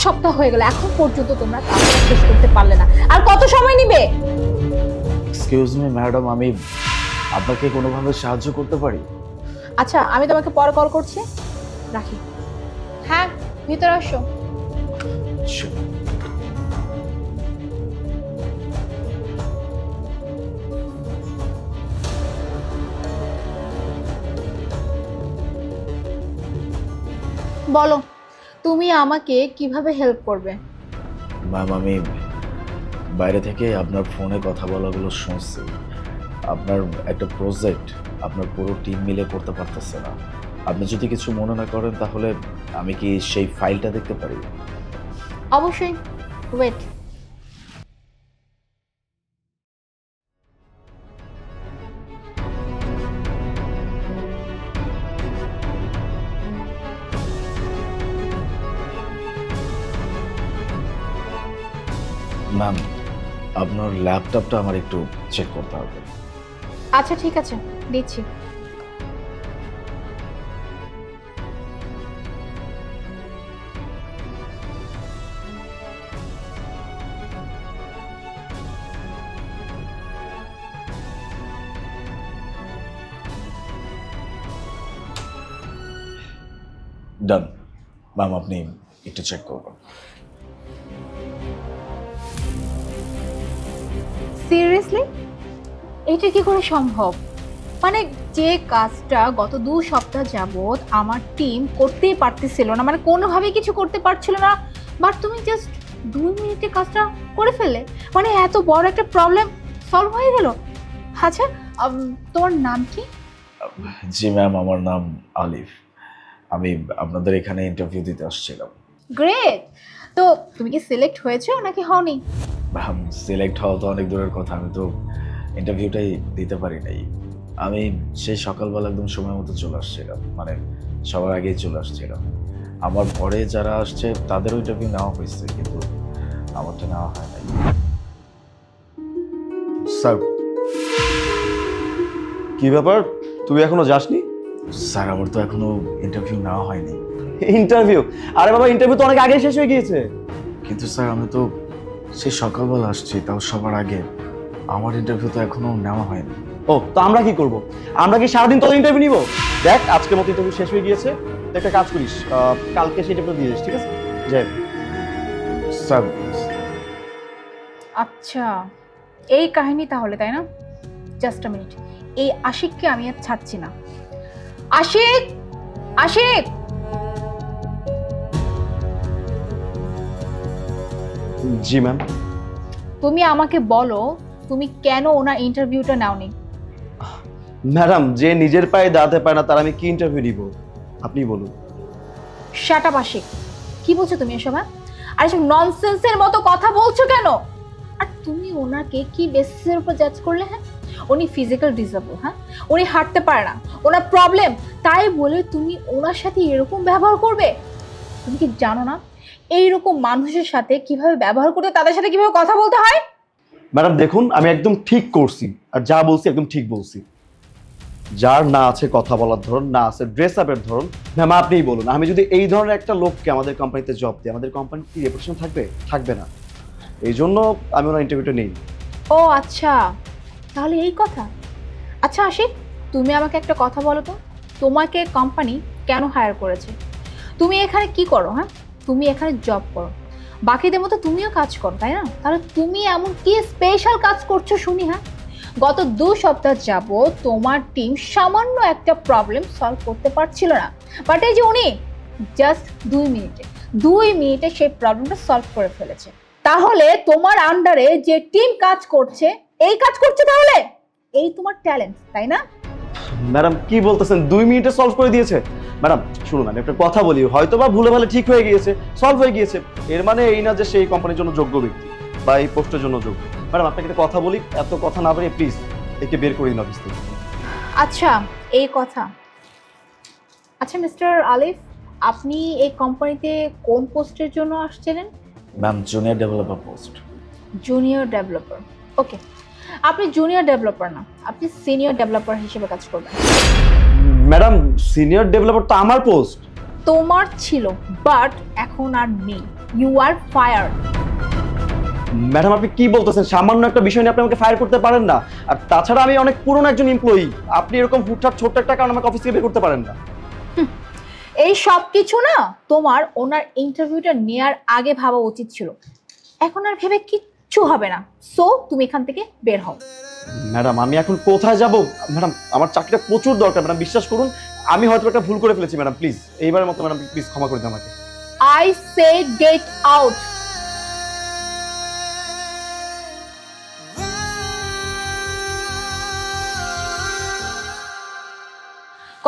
সপ্তাহ হয়ে গেল, এখন পর্যন্ত তোমরা কাজটা শেষ করতে পারলে না। আর কত সময় নিবে? এক্সকিউজ মি ম্যাডাম, আমি আপনাকে কোনোভাবে সাহায্য করতে পারি? আচ্ছা, আমি তোমাকে পরে কল করছি, রাখি। হ্যাঁ, ভিতরে আসো। বলো, তুমি আমাকে কিভাবে হেল্প করবে? ম্যাম, আমি বাইরে থেকে আপনার ফোনে কথা বলাগুলো শুনছি। আপনার একটা প্রজেক্ট আপনার পুরো টিম মিলে করতে পারতেছে না। আপনি যদি কিছু মনে না করেন তাহলে আমি কি সেই ফাইলটা দেখতে পারি? অবশ্যই, ওয়েট। ম্যাম, আপনার ল্যাপটপটা আমার একটু চেক করতে হবে। আচ্ছা ঠিক আছে, দিচ্ছি। ডান। ম্যাম, আপনি একটু চেক করবেন। সিরিয়াসলি, এটা কি করে সম্ভব? মানে যে কাজটা গত 2 সপ্তাহ যাবত আমার টিম করতেই পারতেছিল না, মানে কোনোভাবেই কিছু করতে পারছিল না, বাট তুমি জাস্ট 2 মিনিটে কাজটা করে ফেললে, মানে এত বড় একটা প্রবলেম সলভ হয়ে গেল। আচ্ছা, তোমার নাম কি? জি ম্যাম, আমার নাম আলিফ। আমি আপনাদের এখানে ইন্টারভিউ দিতে আসছিলাম। গ্রেট। তো তুমি কি সিলেক্ট হয়েছো নাকি হওনি? ম্যাম, সিলেক্ট হওয়া তো অনেক দূরের কথা, আমি তো ইন্টারভিউটাই দিতে পারি নাই। আমি সেই সকালবেলা একদম সময় মতো চলে আসছিলাম, মানে সবার আগেই চলে আসছিলাম। আমার পরে যারা আসছে তাদেরও ইন্টারভিউ নেওয়া হয়েছে, কিন্তু আমারটা নেওয়া হয় নাই। স্যার, কি ব্যাপার, তুই এখনো যাসনি? স্যার, আমার তো এখনো ইন্টারভিউ নেওয়া হয়নি। ইন্টারভিউ? আরে বাবা, ইন্টারভিউ তো অনেক আগে শেষ হয়ে গিয়েছে। কিন্তু স্যার, আমি তো সেই সকালবেলা আসছি, তাও সবার আগে। আমার ইন্টারভিউ তো এখনো নেওয়া হয়নি। ও, তো আমরা কি করব? আমরা কি সারাদিন তোর ইন্টারভিউ নিব? দেখ, আজকের মতো ইন্টারভিউ শেষ হয়ে গিয়েছে, তো একটা কাজ করিস, কালকে সেই ইন্টারভিউ দিয়ে দিস, ঠিক আছে? যাই। স্যার। আচ্ছা, এই কাহিনী তাহলে, তাই না? জাস্ট আ মিনিট, এই আশিককে আমি আর ছাড়ছি না। আশিক, আশিক! জি ম্যাম। তুমি আমাকে বলো, তুমি কেন ওনার ইন্টারভিউটা নাওনি? ম্যাডাম, যে নিজের পায়ে দাঁড়াতে পারে না তার আমি কি ইন্টারভিউ দিব, আপনি বলুন। শাট আপ আশিক, কি বলছো তুমি এসব? আর এসব ননসেন্সের মতো কথা বলছো কেন? আর তুমি ওনাকে কি বেসিসের উপর জাজ করলে? হ্যাঁ, উনি ফিজিক্যাল ডিসেবল, হ্যাঁ, উনি হাঁটতে পারে না, ওনার প্রবলেম, তাই বলে তুমি ওনার সাথে এরকম ব্যবহার করবে? তুমি কি জানো না এইরকম মানুষের সাথে কিভাবে ব্যবহার করতে, তাদের সাথে কিভাবে কথা বলতে হয়? ম্যাডাম দেখুন, আমি একদম ঠিক করছি, আর যা বলছি একদম ঠিক বলছি। যার না আছে কথা বলার ধরন, না আছে ড্রেস আপের ধরন, ম্যাম আপনিই বলুন, আমি যদি এই ধরনের একটা লোককে আমাদের কোম্পানিতে জব দিই, আমাদের কোম্পানির কি রেপুটেশন থাকবে? থাকবে না। এই জন্য আমি ওনার ইন্টারভিউটা নেই। ও আচ্ছা, তাহলে এই কথা। আচ্ছা আশিক, তুমি আমাকে একটা কথা বলো তো, তোমাকে কোম্পানি কেন হায়ার করেছে? তুমি এখানে কি করো? হ্যাঁ, তুমি এখানে জব করো, বাকিদের মতো তুমিও কাজ করো, তাই না? তাহলে তুমি এমন কি স্পেশাল কাজ করছো শুনি? হ্যাঁ, গত 2 সপ্তাহ যাবত তোমার টিম সামান্য একটা প্রবলেম সলভ করতে পারছিল না, বাট এই যে উনি জাস্ট 2 মিনিটে সেই প্রবলেমটা সলভ করে ফেলেছে। তাহলে তোমার আন্ডারে যে টিম কাজ করছে, এই কাজ করছে, তাহলে এই তোমার ট্যালেন্ট, তাই না? ম্যাডাম কি বলতেছেন, 2 মিনিটে সলভ করে দিয়েছে? ম্যাডাম শুনুন, আমি একটা কথা বলি, হয়তো বা ভুলে ভালে ঠিক হয়ে গিয়েছে, সলভ হয়ে গিয়েছে, এর মানে এই না যে সেই কোম্পানির জন্য যোগ্য ব্যক্তি বা এই পোস্টের জন্য যোগ্য। ম্যাডাম আপনাকে একটা কথা বলি, এত কথা না বলে প্লিজ একে বের করে দিন অফিস থেকে। আচ্ছা, এই কথা। আচ্ছা মিস্টার আলিফ, আপনি এই কোম্পানিতে কোন পোস্টের জন্য আসছিলেন? Ma'am, junior developer post. Junior developer, okay. আপনি জুনিয়র ডেভেলপার না, আপনি সিনিয়র ডেভেলপার হিসেবে কাজ করবেন। ম্যাডাম, সিনিয়র ডেভেলপার তো আমার পোস্ট। তোমার ছিল, বাট এখন আর নেই। You are fired. ম্যাডাম আপনি কি বলতেছেন? সামান্য একটা বিষয় নিয়ে আপনি আমাকে ফায়ার করতে পারেন না? আর তাছাড়া আমি অনেক পুরনো একজন এমপ্লয়ি, আপনি এরকম হুটহাট ছোট্ট একটা কারণে আমাকে অফিস থেকে বের করতে পারেন না। এই সব কিছু না তোমার ওনার ইন্টারভিউটা নেয়ার আগে ভাবা উচিত ছিল, এখন আর ভেবে কিচ্ছু হবে না। সো তুমি এখান থেকে বের হও। ম্যাডাম আমি এখন কোথায় যাব? ম্যাডাম আমার চাকরিটা প্রচুর দরকার ম্যাডাম, বিশ্বাস করুন। আমি হয়তো একটা ভুল করে ফেলেছি ম্যাডাম, প্লিজ এইবারের মতো ম্যাডাম প্লিজ ক্ষমা করে দিন আমাকে। I said get out.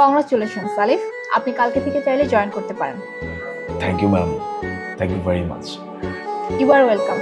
Congratulation সালিফ, আপনি কালকে থেকে চাইলে জয়েন করতে পারেন। Thank you ma'am, thank you very much. You are welcome.